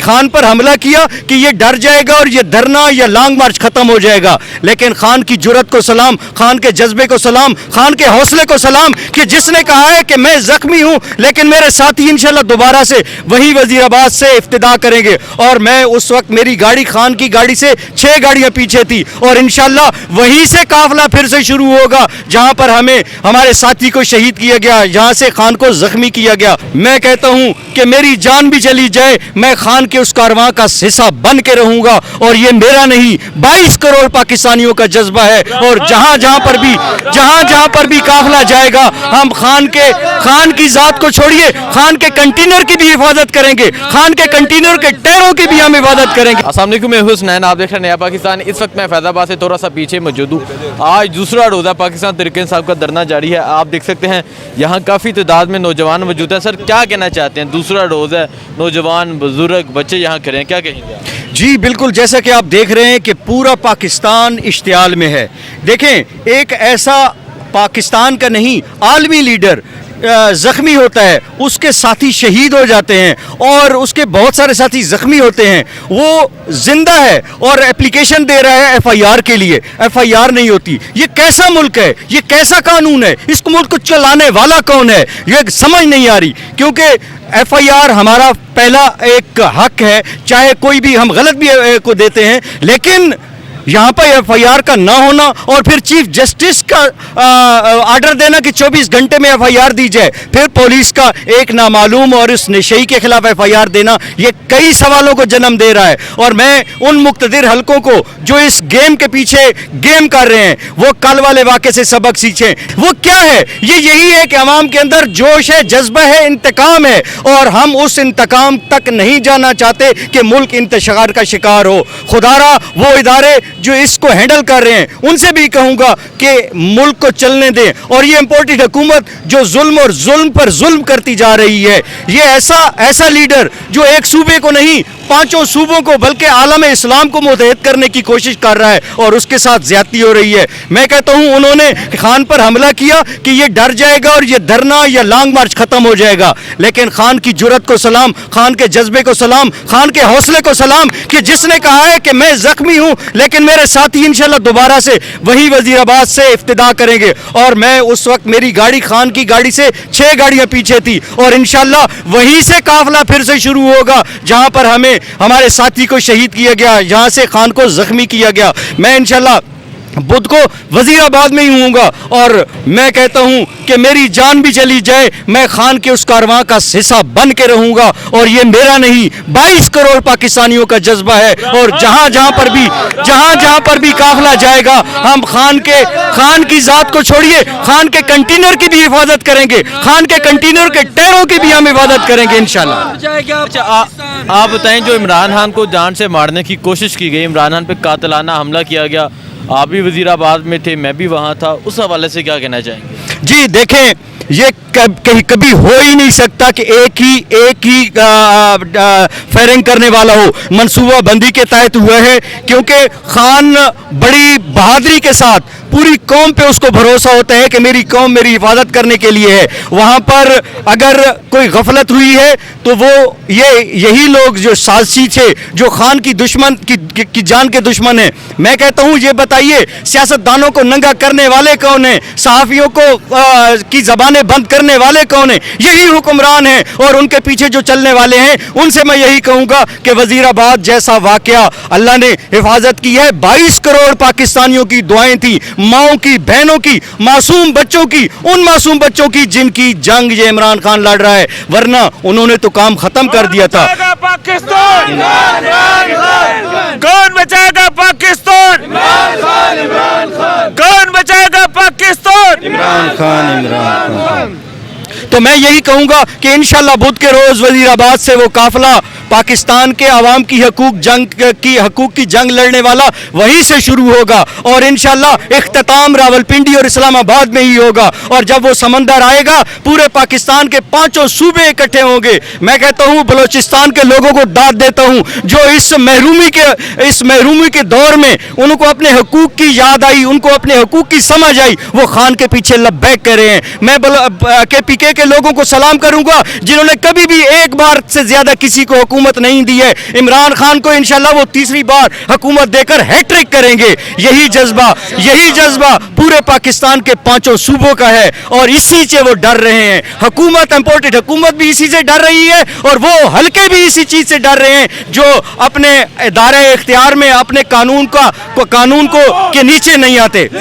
खान पर हमला किया कि ये डर जाएगा और ये धरना या लॉन्ग मार्च खत्म हो जाएगा, लेकिन खान की जुर्रत को सलाम, खान के जज्बे को सलाम, खान के हौसले को सलाम कि जिसने कहा है कि मैं जख्मी हूं लेकिन मेरे साथी इंशाल्लाह दोबारा से वही वजीराबाद से इफ्तिदा करेंगे। और मैं उस वक्त मेरी गाड़ी खान की गाड़ी से 6 गाड़ियां पीछे थी और इंशाल्लाह वहीं से काफिला फिर से शुरू होगा जहां पर हमें हमारे साथी को शहीद किया गया, जहां से खान को जख्मी किया गया। मैं कहता हूं कि मेरी जान भी चली जाए मैं खान के उस कारवां का हिस्सा बन के रहूंगा और ये मेरा नहीं 22 करोड़ पाकिस्तानियों का जज्बा है। और जहां जहां पर भी काफिला जाएगा हम खान की जात को छोड़िए खान के कंटेनर की भी हिफाजत करेंगे, खान के कंटेनर के टायरों की भी हम हिफाजत करेंगे। अस्सलाम वालेकुम, मैं हुसनैन, आप देख रहे हैं नया पाकिस्तान। इस वक्त मैं फैज़ाबाद से थोड़ा सा पीछे मौजूद हूँ। आज दूसरा रोज़ा पाकिस्तान तहरीक इंसाफ का धरना जारी है। आप देख सकते हैं यहाँ काफ़ी तादाद में नौजवान मौजूद हैं। सर क्या कहना चाहते हैं, दूसरा रोज़ा है, नौजवान बुजुर्ग बच्चे यहाँ खड़े हैं, क्या कहेंगे? जी बिल्कुल, जैसा कि आप देख रहे हैं कि पूरा पाकिस्तान इश्तियाल में है। देखें, एक ऐसा पाकिस्तान का नहीं आलमी लीडर ज़ख्मी होता है, उसके साथी शहीद हो जाते हैं और उसके बहुत सारे साथी ज़ख्मी होते हैं, वो ज़िंदा है और एप्लीकेशन दे रहा है एफआईआर के लिए, एफआईआर नहीं होती। ये कैसा मुल्क है, ये कैसा कानून है, इस मुल्क को चलाने वाला कौन है, ये समझ नहीं आ रही। क्योंकि एफआईआर हमारा पहला एक हक है, चाहे कोई भी हम गलत भी को देते हैं, लेकिन यहाँ पर एफआईआर का ना होना और फिर चीफ जस्टिस का आर्डर देना कि 24 घंटे में एफआईआर दी जाए, फिर पुलिस का एक नामालूम और इस नशई के खिलाफ एफआईआर देना, ये कई सवालों को जन्म दे रहा है। और मैं उन मुक्तदिर हलकों को जो इस गेम के पीछे गेम कर रहे हैं, वो कल वाले वाक़े से सबक सीखें। वो क्या है, ये यही है कि अवाम के अंदर जोश है, जज्बा है, इंतकाम है और हम उस इंतकाम तक नहीं जाना चाहते कि मुल्क इंतशार का शिकार हो। खुदारा वो इदारे जो इसको हैंडल कर रहे हैं उनसे भी कहूंगा कि मुल्क को चलने दें। और ये इंपोर्टेड हुकूमत जो जुल्म और जुल्म पर जुल्म करती जा रही है, ये ऐसा लीडर जो एक सूबे को नहीं 5 सूबों को बल्कि आलम इस्लाम को मुतहद करने की कोशिश कर रहा है और उसके साथ ज्यादती हो रही है। मैं कहता हूं उन्होंने खान पर हमला किया कि ये डर जाएगा और ये धरना या लॉन्ग मार्च खत्म हो जाएगा, लेकिन खान की जुर्रत को सलाम, खान के जज्बे को सलाम, खान के हौसले को सलाम कि जिसने कहा है कि मैं जख्मी हूं लेकिन मेरे साथी इंशाल्लाह दोबारा से वही वजीराबाद से इफ्तिदा करेंगे। और मैं उस वक्त मेरी गाड़ी खान की गाड़ी से 6 गाड़ियां पीछे थी और इंशाल्लाह वहीं से काफिला फिर से शुरू होगा जहां पर हमारे साथी को शहीद किया गया, जहां से खान को जख्मी किया गया। मैं इंशाल्लाह बुध को वजीराबाद में ही हूँगा और मैं कहता हूँ कि मेरी जान भी चली जाए मैं खान के उस कारवां का हिस्सा बन के रहूँगा और ये मेरा नहीं 22 करोड़ पाकिस्तानियों का जज्बा है। और जहाँ जहाँ पर भी काफिला जाएगा हम खान की जात को छोड़िए खान के कंटेनर की भी हिफाजत करेंगे, खान के कंटेनर के टायरों की भी हम हिफाजत करेंगे इंशाल्लाह। आप बताएं, जो इमरान खान को जान से मारने की कोशिश की गई, इमरान खान पे कातिलाना हमला किया गया, आप भी वजीराबाद में थे, मैं भी वहाँ था, उस हवाले से क्या कहना चाहेंगे? जी देखें, ये कभी हो ही नहीं सकता कि एक ही फायरिंग करने वाला हो। मंसूबा बंदी के तहत हुआ है क्योंकि खान बड़ी बहादुरी के साथ पूरी कौम पे उसको भरोसा होता है कि मेरी कौम मेरी हिफाजत करने के लिए है। वहाँ पर अगर कोई गफलत हुई है तो वो यही लोग जो साजिशी थे, जो खान की दुश्मन की जान के दुश्मन है। मैं कहता हूँ ये बताइए सियासतदानों को नंगा करने वाले कौन है, सहाफ़ियों को की ज़बानें बंद करने वाले कौन है? यही हुक्मरान है और उनके पीछे जो चलने वाले हैं उनसे मैं यही कहूँगा कि वजीराबाद जैसा वाक़या अल्लाह ने हिफाजत की है। 22 करोड़ पाकिस्तानियों की दुआएं थी, माओं की, बहनों की, मासूम बच्चों की, उन मासूम बच्चों की जिनकी जंग ये इमरान खान लड़ रहा है, वरना उन्होंने तो काम खत्म कर दिया था। पाकिस्तान कौन बचाएगा? पाकिस्तान कौन बचाएगा? पाकिस्तान इमरान खान। तो मैं यही कहूंगा कि इंशाल्लाह बुध के रोज वजीराबाद से वो काफिला पाकिस्तान के अवाम की हकूक की जंग लड़ने वाला वहीं से शुरू होगा और इंशाल्लाह इख्तिताम रावलपिंडी और इस्लामाबाद में ही होगा। और जब वो समंदर आएगा पूरे पाकिस्तान के 5 सूबे इकट्ठे होंगे। मैं कहता हूँ बलोचिस्तान के लोगों को दाद देता हूँ जो इस महरूमी के दौर में उनको अपने हकूक की याद आई, उनको अपने हकूक की समझ आई, वो खान के पीछे लब्बैक कर रहे हैं। मैं KPK के लोगों को सलाम करूंगा जिन्होंने कभी भी एक बार से ज्यादा किसी को حکومت نہیں دی ہے. عمران خان کو انشاءاللہ وہ تیسری بار حکومت دے کر ہیٹرک کریں گے. یہی جذبہ پورے پاکستان کے 5 صوبوں کا ہے اور اسی سے وہ ڈر رہے ہیں. حکومت امپورٹڈ حکومت بھی اسی سے ڈر رہی ہے اور وہ حلقے بھی اسی چیز سے ڈر رہے ہیں جو اپنے ادارے اختیار میں اپنے قانون کو کے نیچے نہیں آتے.